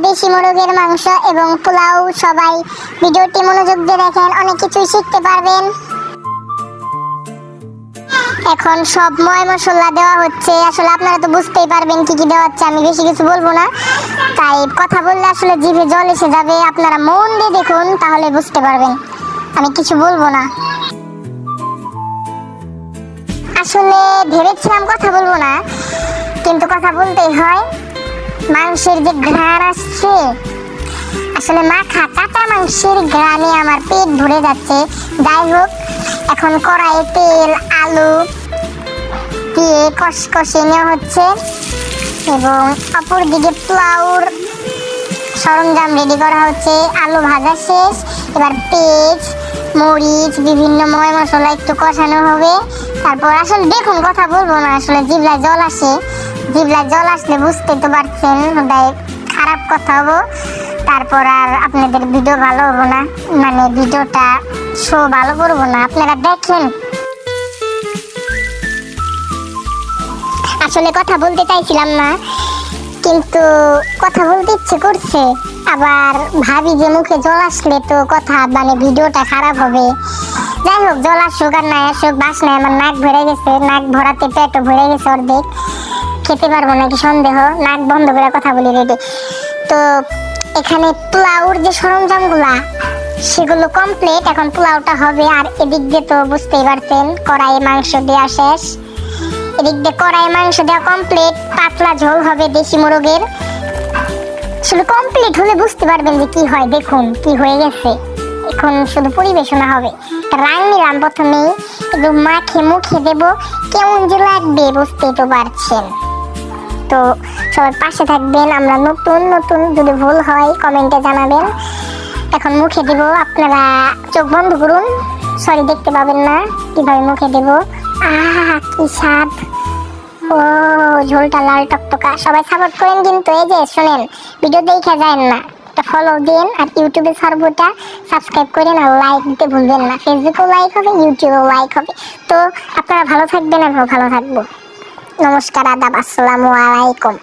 দেশি মোরগের মাংস এবং পোলাও। সবাই ভিডিওটি মনোযোগ দিয়ে দেখেন, অনেক কিছুই শিখতে পারবেন। এখন সব ময় মশলা দেওয়া হচ্ছে, আসলে আপনারা তো বুঝতেই পারবেন কি কি দেওয়া হচ্ছে। আমি বেশি কিছু বলবো না, তাই কথা বললে আসলে জিভে জল এসে যাবে। আপনারা মন দিয়ে দেখুন, তাহলে বুঝতে পারবেন। আমি কিছু বলবো না, আসলে ভেবেছিলাম কথা বলবো না, কিন্তু কথা বলতেই হয়। মাংসের যে ঘ্রাণ আসছে, আসলে মাখা কাটা মাংসের ঘ্রাণে আমার পেট ভরে যাচ্ছে। যাই হোক, এখন কড়াইয়ে তেল আলু দিয়ে কষে নেওয়া হচ্ছে এবং অপর দিকে পোলাওর সরঞ্জাম রেডি করা হচ্ছে। আলু ভাজা শেষ, এবার পেঁয়াজ মরিচ বিভিন্ন ময় মশলা একটু কষানো হবে। তারপর আসলে দেখুন, কথা বলবো না, আসলে জিভলায় জল আসে। জিভলায় জল আসলে বুঝতে তো পারছেন, ওটাই খারাপ কথা হবো। তারপর আর আপনাদের ভিডিও ভালো হবো না, মানে ভিডিওটা শো ভালো করবো না। আপনারা দেখেন, আসলে কথা বলতে চাইছিলাম না, কিন্তু কথা বলতে ইচ্ছে করছে। আবার ভাবি যে মুখে জল আসলে তো কথা মানে ভিডিওটা খারাপ হবে। যাই হোক, জল আসুক আর না আসুক, বাসনায় আমার নাক ভরে গেছে। নাক ভরাতে পেটও ভরে গেছে অর্ধেক, খেতে পারবো নাকি সন্দেহ। নাক বন্ধ করে কথা বলি রেডি। তো এখানে পোলাওর যে সরঞ্জামগুলা সেগুলো কমপ্লিট, এখন পোলাওটা হবে। আর এদিক দিয়ে তো বুঝতেই পারছেন, কড়াইয়ে মাংস দেওয়া শেষ। এদিক দিয়ে কড়াইয়ে মাংস দেওয়া কমপ্লিট, পাতলা ঝোল হবে দেশি মোরগের। শুধু কমপ্লিট হলে বুঝতে পারবেন যে কি হয়। দেখুন কি হয়ে গেছে, এখন শুধু পরিবেশনা হবে। রাং নিলাম প্রথমেই, একটু মাখে মুখে দেব, কেমন যে লাগবে বুঝতেই তো পারছেন। তো সবাই পাশে থাকবেন। আমরা নতুন নতুন, যদি ভুল হয় কমেন্টে জানাবেন। এখন মুখে দেব, আপনারা চোখ বন্ধ করুন, সরি দেখতে পাবেন না কিভাবে মুখে দেব। কি স্বাদ! ও ঝোলটা লাল টকটকা। সবাই সাপোর্ট করেন কিন্তু। এই যে শোনেন, ভিডিও দেখে যায় না, একটা ফলো দিন। আর ইউটিউবে সার্ভটা সাবস্ক্রাইব করেন, আর লাইক দিতে ভুলবেন না। ফেসবুকেও লাইক হবে, ইউটিউবেও লাইক হবে। তো আপনারা ভালো থাকবেন, আমিও ভালো থাকবো। নমস্কার, আদাব, আসসালামু আলাইকুম।